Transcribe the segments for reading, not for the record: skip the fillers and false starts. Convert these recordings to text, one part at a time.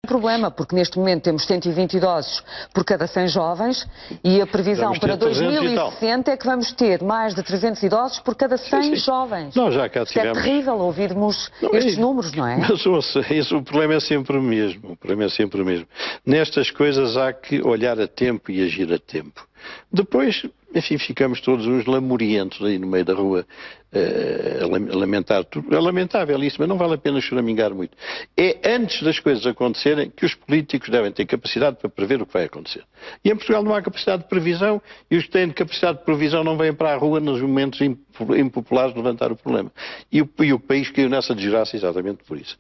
problema, porque neste momento temos 120 idosos por cada 100 jovens e a previsão para 2060 é que vamos ter mais de 300 idosos por cada 100 jovens. Nós já cá tivemos... É terrível ouvirmos estes números, não é? Mas o problema é sempre o mesmo. O problema é sempre o mesmo. Nestas coisas há que olhar a tempo e agir a tempo. Depois, enfim, ficamos todos uns lamurientos aí no meio da rua a lamentar tudo. É lamentável isso, mas não vale a pena choramingar muito. É antes das coisas acontecerem que os políticos devem ter capacidade para prever o que vai acontecer. E em Portugal não há capacidade de previsão e os que têm capacidade de previsão não vêm para a rua nos momentos impopulares de levantar o problema. E o país caiu nessa desgraça exatamente por isso.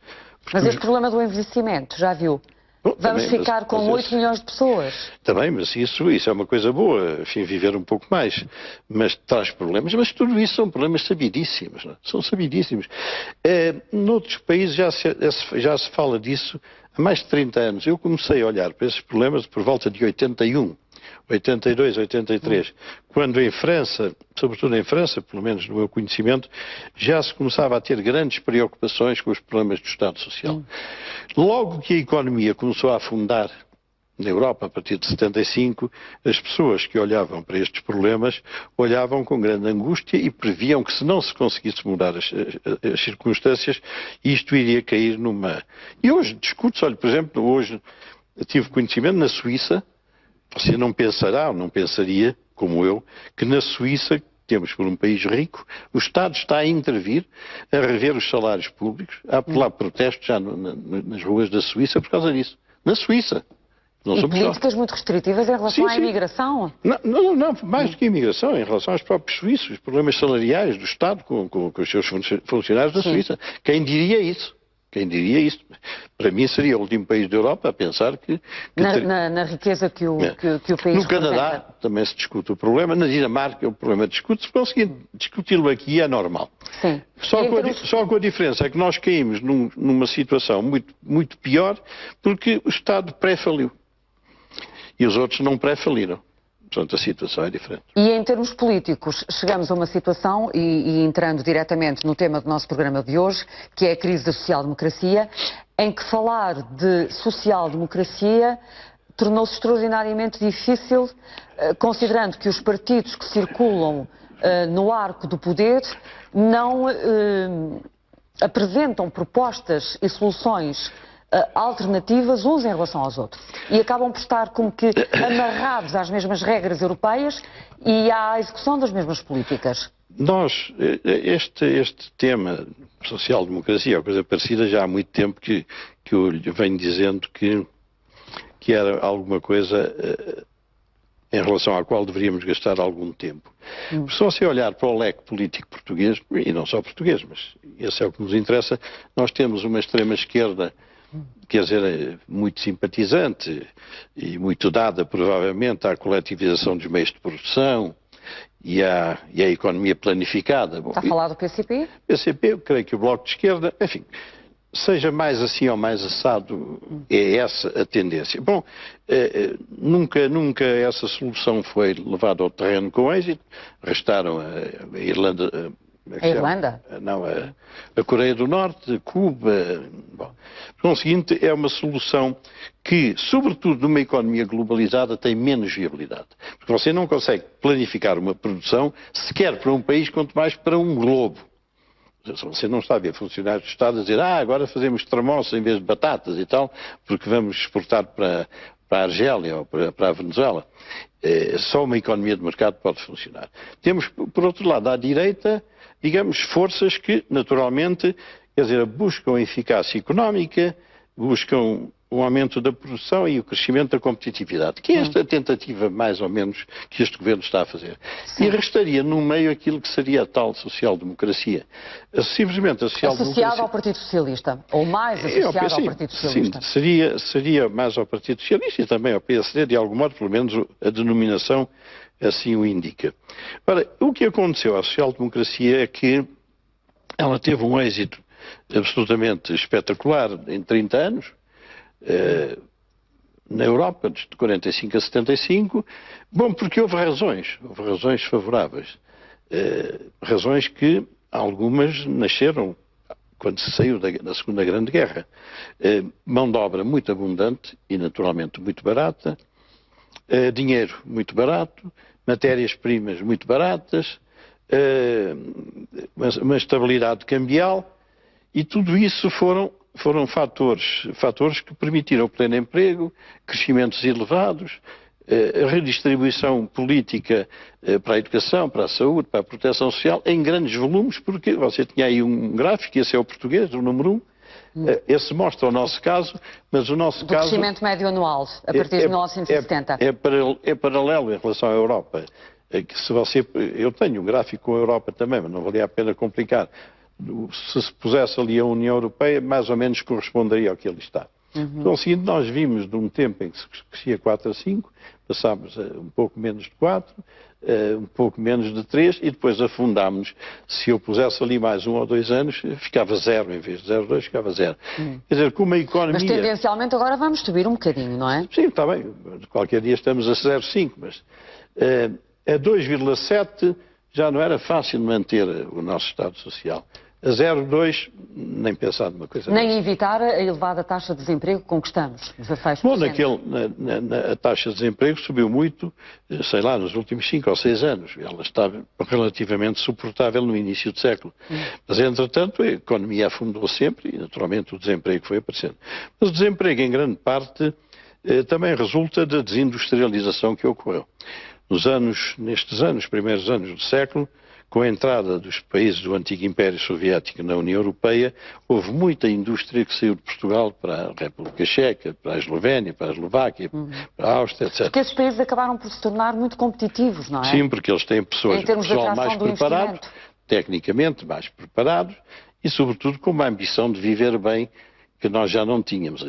Mas este problema do envelhecimento, já viu? Bom, vamos também, ficar com 8 milhões de pessoas. Também, mas isso é uma coisa boa, enfim, viver um pouco mais. Mas traz problemas, mas tudo isso são problemas sabidíssimos, não é? São sabidíssimos. Noutros países já se fala disso há mais de 30 anos. Eu comecei a olhar para esses problemas por volta de 81. 82, 83, quando em França, sobretudo em França, pelo menos no meu conhecimento, já se começava a ter grandes preocupações com os problemas do Estado Social. Logo que a economia começou a afundar na Europa, a partir de 75, as pessoas que olhavam para estes problemas olhavam com grande angústia e previam que se não se conseguisse mudar as circunstâncias, isto iria cair numa... E hoje discute-se, olha, por exemplo, hoje tive conhecimento na Suíça. Você não pensará, ou não pensaria, como eu, que na Suíça, temos por um país rico, o Estado está a intervir, a rever os salários públicos, a apelar protestos já nas ruas da Suíça por causa disso. Na Suíça. Não e políticas muito restritivas em relação à imigração? Não, mais do que a imigração, em relação aos próprios suíços, os problemas salariais do Estado com os seus funcionários da Suíça. Quem diria isso? Quem diria isso? Para mim seria o último país da Europa a pensar que na riqueza que o país No Canadá também se discute o problema, na Dinamarca o problema discute-se, conseguir discuti-lo aqui é normal. Sim. Só com a diferença é que nós caímos numa situação muito, muito pior porque o Estado pré-faliu e os outros não pré-faliram. Portanto, a situação é diferente. E em termos políticos, chegamos a uma situação, e entrando diretamente no tema do nosso programa de hoje, que é a crise da social-democracia, em que falar de social-democracia tornou-se extraordinariamente difícil, considerando que os partidos que circulam no arco do poder não apresentam propostas e soluções alternativas uns em relação aos outros. E acabam por estar como que amarrados às mesmas regras europeias e à execução das mesmas políticas. Este tema social-democracia, ou coisa parecida, já há muito tempo que eu venho dizendo que era alguma coisa em relação à qual deveríamos gastar algum tempo. Se você olhar para o leque político português, e não só português, mas esse é o que nos interessa, nós temos uma extrema-esquerda, quer dizer, muito simpatizante e muito dada, provavelmente, à coletivização dos meios de produção e à economia planificada. Está a falar do PCP? PCP, eu creio que o Bloco de Esquerda, enfim, seja mais assim ou mais assado, é essa a tendência. Bom, nunca essa solução foi levada ao terreno com êxito. Restaram a Irlanda... A Irlanda? Não, a Coreia do Norte, Cuba... Bom, por conseguinte, é uma solução que, sobretudo numa economia globalizada, tem menos viabilidade. Porque você não consegue planificar uma produção sequer para um país, quanto mais para um globo. Você não está a ver funcionários do Estado a dizer agora fazemos tramoça em vez de batatas e tal, porque vamos exportar para a Argélia ou para a Venezuela. Só uma economia de mercado pode funcionar. Temos, por outro lado, à direita, digamos, forças que, naturalmente, quer dizer, buscam a eficácia económica, buscam o aumento da produção e o crescimento da competitividade, que é esta tentativa, mais ou menos, que este governo está a fazer. Sim. E restaria no meio aquilo que seria a tal social-democracia. Simplesmente a social-democracia... Associado ao Partido Socialista, ou mais associado ao Partido Socialista. Sim, seria mais ao Partido Socialista e também ao PSD, de algum modo, pelo menos a denominação assim o indica. Ora, o que aconteceu à social-democracia é que ela teve um êxito absolutamente espetacular em 30 anos, na Europa, de 45 a 75, bom, porque houve razões favoráveis, razões que algumas nasceram quando se saiu da Segunda Grande Guerra. Mão de obra muito abundante e naturalmente muito barata, dinheiro muito barato, matérias-primas muito baratas, uma estabilidade cambial, e tudo isso foram fatores que permitiram o pleno emprego, crescimentos elevados, a redistribuição política para a educação, para a saúde, para a proteção social, em grandes volumes, porque você tinha aí um gráfico, esse é o português, o número 1, esse mostra o nosso caso, mas o nosso caso... O crescimento médio anual, a partir de 1970. É paralelo em relação à Europa. Eu tenho um gráfico com a Europa também, mas não valia a pena complicar. Se pusesse ali a União Europeia, mais ou menos corresponderia ao que ele está. Então, o seguinte, nós vimos de um tempo em que se crescia 4 a 5, passámos a um pouco menos de 4, um pouco menos de 3, e depois afundámos. Se eu pusesse ali mais 1 ou 2 anos, ficava 0, em vez de 0,2 ficava 0. Quer dizer, como a economia... Mas tendencialmente agora vamos subir um bocadinho, não é? Sim, está bem. Qualquer dia estamos a 0,5, mas a 2,7 já não era fácil manter o nosso Estado Social. A 0,2, nem pensar numa coisa nem dessa. evitar a elevada taxa de desemprego com que estamos, 16%. Bom, a taxa de desemprego subiu muito, sei lá, nos últimos 5 ou 6 anos. Ela estava relativamente suportável no início do século. Mas, entretanto, a economia afundou sempre e, naturalmente, o desemprego foi aparecendo. Mas o desemprego, em grande parte, também resulta da desindustrialização que ocorreu. Nestes anos, primeiros anos do século, com a entrada dos países do antigo Império Soviético na União Europeia, houve muita indústria que saiu de Portugal para a República Checa, para a Eslovénia, para a Eslováquia, para a Áustria, etc. Porque esses países acabaram por se tornar muito competitivos, não é? Sim, porque eles têm pessoal mais preparado, tecnicamente mais preparados e, sobretudo, com uma ambição de viver bem que nós já não tínhamos.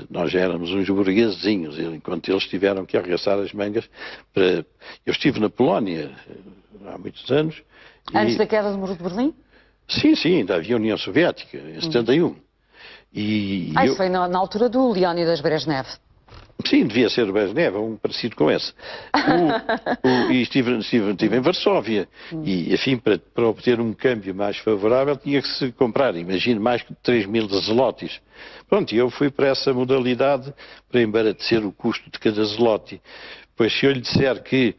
Nós já éramos uns burguesinhos, enquanto eles tiveram que arregaçar as mangas. Eu estive na Polónia há muitos anos. Antes da queda do Muro de Berlim? Sim, ainda havia União Soviética, em 71. Isso foi na altura do Leónidas Brezhnev. Sim, devia ser o Brezhnev, um parecido com esse. E estive em Varsóvia. E, enfim, para obter um câmbio mais favorável, tinha que se comprar, imagino, mais de 3.000 zlotys. Pronto, e eu fui para essa modalidade para embaratecer o custo de cada zloty. Pois se eu lhe disser que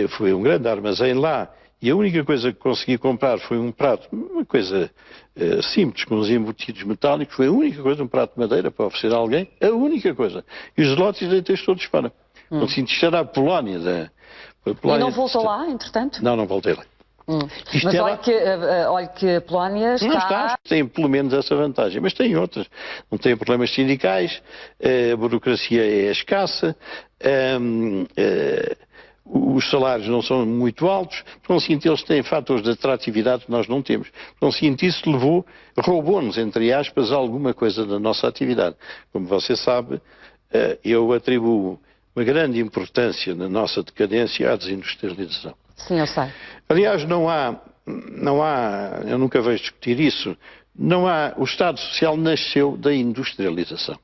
foi um grande armazém lá, e a única coisa que consegui comprar foi um prato, uma coisa simples, com uns embutidos metálicos, foi a única coisa, um prato de madeira para oferecer a alguém, a única coisa. E os zlotys deitei-os todos fora. Assim, isto era a Polónia. E não voltou lá, entretanto? Não voltei lá. Mas olha que a Polónia está... Não está, tem pelo menos essa vantagem, mas tem outras. Não tem problemas sindicais, a burocracia é escassa, os salários não são muito altos, então, o seguinte, eles têm fatores de atratividade que nós não temos. Então, o seguinte, isso roubou-nos, entre aspas, alguma coisa da nossa atividade. Como você sabe, eu atribuo uma grande importância na nossa decadência à desindustrialização. Sim, eu sei. Aliás, não há, eu nunca vejo discutir isso, o Estado Social nasceu da industrialização.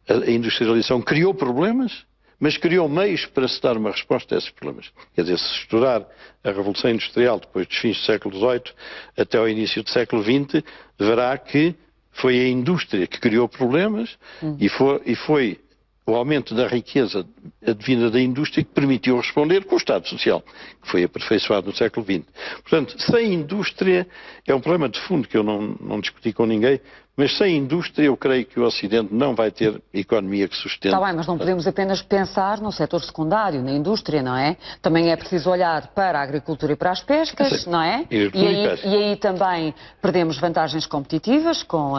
A industrialização criou problemas, mas criou meios para se dar uma resposta a esses problemas. Quer dizer, se estudar a Revolução Industrial depois dos fins do século XVIII até ao início do século XX, verá que foi a indústria que criou problemas e foi o aumento da riqueza advinda da indústria que permitiu responder com o Estado Social, que foi aperfeiçoado no século XX. Portanto, sem indústria, é um problema de fundo que eu não discuti com ninguém, mas sem indústria eu creio que o Ocidente não vai ter economia que sustente. Está bem, mas não podemos apenas pensar no setor secundário, na indústria, não é? Também é preciso olhar para a agricultura e para as pescas, não é? E aí também perdemos vantagens competitivas com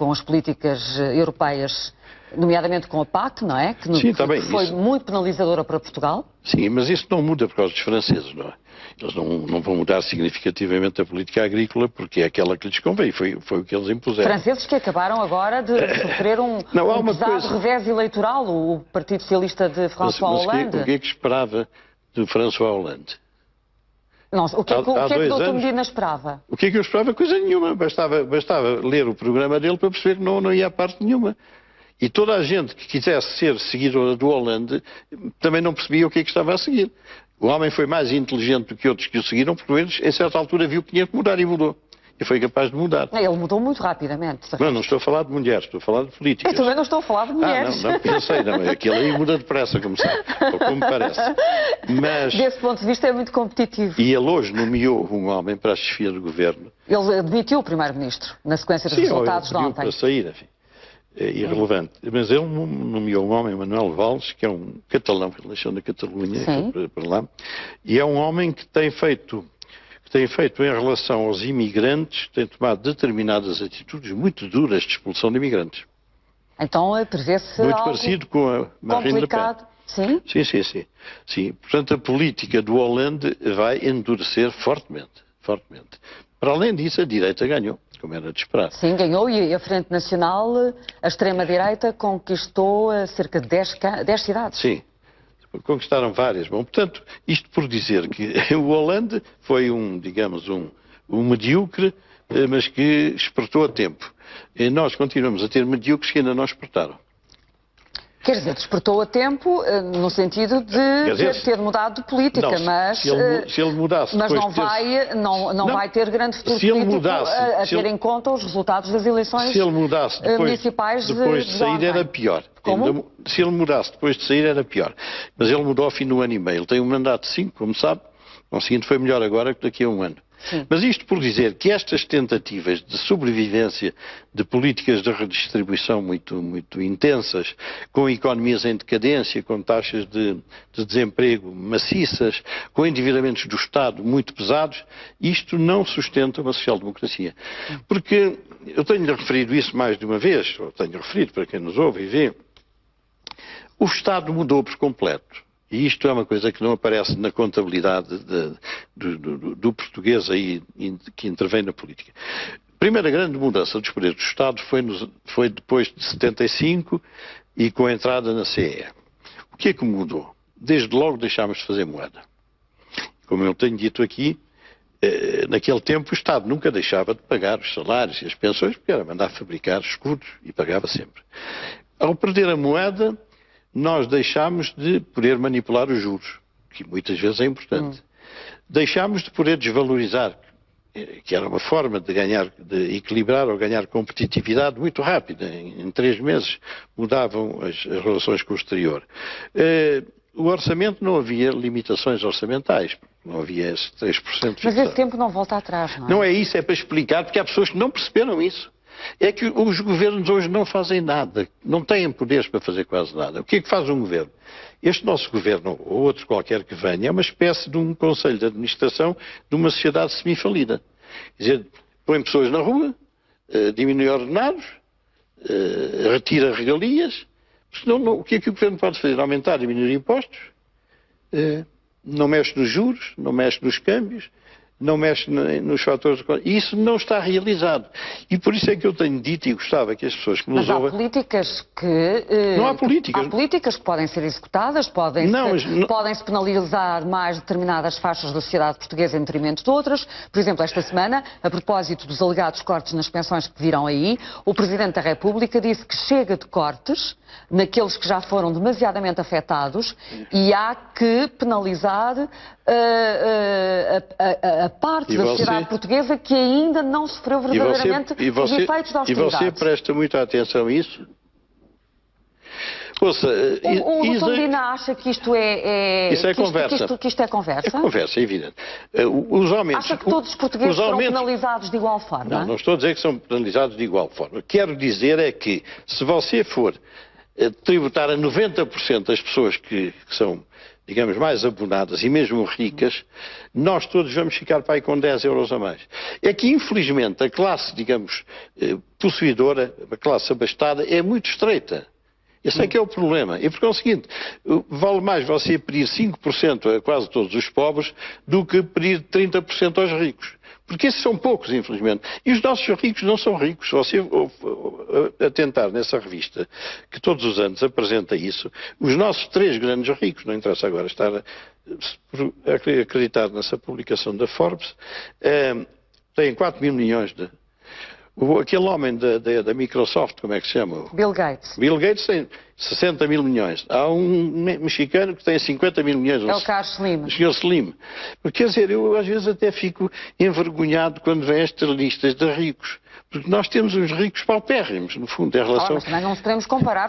as políticas europeias, nomeadamente com a PAC, não é? Que foi muito penalizadora para Portugal. Sim, mas isso não muda por causa dos franceses, não é? Eles não vão mudar significativamente a política agrícola porque é aquela que lhes convém, foi o que eles impuseram. Franceses que acabaram agora de sofrer um pesado revés eleitoral, o Partido Socialista de François Hollande. O que é que esperava de François Hollande? Não, o que é que o Dr. Medina esperava? O que é que eu esperava? Coisa nenhuma. Bastava ler o programa dele para perceber que não ia a parte nenhuma. E toda a gente que quisesse ser seguidora do Hollande também não percebia o que é que estava a seguir. O homem foi mais inteligente do que outros que o seguiram, porque eles, em certa altura, viu que tinha que mudar e mudou. e foi capaz de mudar. Ele mudou muito rapidamente. Não estou a falar de mulheres, estou a falar de políticas. Eu também não estou a falar de mulheres. Não, eu sei, não, aquilo aí muda depressa, como sabe, ou como parece. Mas, desse ponto de vista é muito competitivo. E ele hoje nomeou um homem para a chefia do governo. Ele admitiu o primeiro-ministro, na sequência dos resultados de ontem. Para sair, enfim. É irrelevante. Mas ele nomeou um homem, Manuel Valls, que é um catalão, que nasceu na Catalunha, para lá, e é um homem que tem feito em relação aos imigrantes, tem tomado determinadas atitudes muito duras de expulsão de imigrantes. Então prevê-se muito algo parecido com a Marine Le Pen. Sim? Sim. Portanto, a política do Hollande vai endurecer fortemente. Para além disso, a direita ganhou, como era de esperar. Sim, ganhou, e a Frente Nacional, a extrema-direita, conquistou cerca de 10 cidades. Sim, conquistaram várias. Bom, portanto, isto por dizer que o Hollande foi um medíocre, mas que espertou a tempo. E nós continuamos a ter medíocres que ainda não espertaram. Quer dizer, despertou a tempo no sentido de ter mudado de política, não, mas se ele mudasse mas não vai ter grande futuro político a ter em conta os resultados das eleições municipais depois de sair era pior. Como? Se ele mudasse depois de sair era pior. Mas ele mudou ao fim do ano e meio. Ele tem um mandato de 5, como sabe. O seguinte foi melhor agora que daqui a um ano. Sim. Mas isto por dizer que estas tentativas de sobrevivência de políticas de redistribuição muito intensas, com economias em decadência, com taxas de desemprego maciças, com endividamentos do Estado muito pesados, isto não sustenta uma social-democracia. Porque eu tenho-lhe referido isso mais de uma vez, ou tenho referido para quem nos ouve e vê, o Estado mudou por completo. E isto é uma coisa que não aparece na contabilidade do português aí que intervém na política. A primeira grande mudança dos poderes do Estado foi depois de 75 e com a entrada na CE. O que é que mudou? Desde logo deixámos de fazer moeda. Como eu tenho dito aqui, naquele tempo o Estado nunca deixava de pagar os salários e as pensões, porque era mandar fabricar escudos e pagava sempre. Ao perder a moeda, nós deixámos de poder manipular os juros, que muitas vezes é importante. Deixámos de poder desvalorizar, que era uma forma de equilibrar ou ganhar competitividade muito rápida. Em 3 meses mudavam as relações com o exterior. O orçamento não havia limitações orçamentais, não havia esse 3% fixado. Mas esse tempo não volta atrás, não é? Não é isso, é para explicar, porque há pessoas que não perceberam isso. É que os governos hoje não fazem nada, não têm poderes para fazer quase nada. O que é que faz um governo? Este nosso governo, ou outro qualquer que venha, é uma espécie de um conselho de administração de uma sociedade semifalida. Quer dizer, põe pessoas na rua, diminui ordenados, retira regalias. Senão, o que é que o governo pode fazer? Aumentar, diminuir impostos? Não mexe nos juros, não mexe nos câmbios, não mexe nos fatores... Isso não está realizado. E por isso é que eu tenho dito e gostava que as pessoas que nos ouvem... Mas há políticas que... Não há políticas. Há políticas que podem ser executadas, podem-se penalizar mais determinadas faixas da sociedade portuguesa em detrimento de outras. Por exemplo, esta semana, a propósito dos alegados cortes nas pensões que viram aí, o Presidente da República disse que chega de cortes naqueles que já foram demasiadamente afetados e há que penalizar a parte da sociedade portuguesa que ainda não sofreu verdadeiramente os efeitos da austeridade. E você presta muita atenção a isso? Ouça, o Dr. Medina acha que isto é conversa. Que isto é conversa? É conversa, é evidente. Os aumentos, acha que todos os portugueses serão penalizados de igual forma? Não estou a dizer que são penalizados de igual forma. Quero dizer é que se você for tributar a 90% das pessoas que são, digamos, mais abonadas e mesmo ricas, nós todos vamos ficar para aí com 10 euros a mais. É que, infelizmente, a classe, digamos, possuidora, a classe abastada, é muito estreita. Esse é que é o problema. E, por conseguinte, vale mais você pedir 5% a quase todos os pobres do que pedir 30% aos ricos. Porque esses são poucos, infelizmente. E os nossos ricos não são ricos. Você atentar nessa revista, que todos os anos apresenta isso, os nossos 3 grandes ricos, não interessa agora estar a acreditar nessa publicação da Forbes, têm 4 mil milhões Aquele homem da Microsoft, como é que se chama? Bill Gates. Bill Gates tem 60 mil milhões. Há um mexicano que tem 50 mil milhões. É o Carlos Slim. O Sr. Slim. Quer dizer, eu às vezes até fico envergonhado quando vêm estas listas de ricos. Porque nós temos uns ricos paupérrimos, no fundo, em relação... Mas também não nos podemos comparar.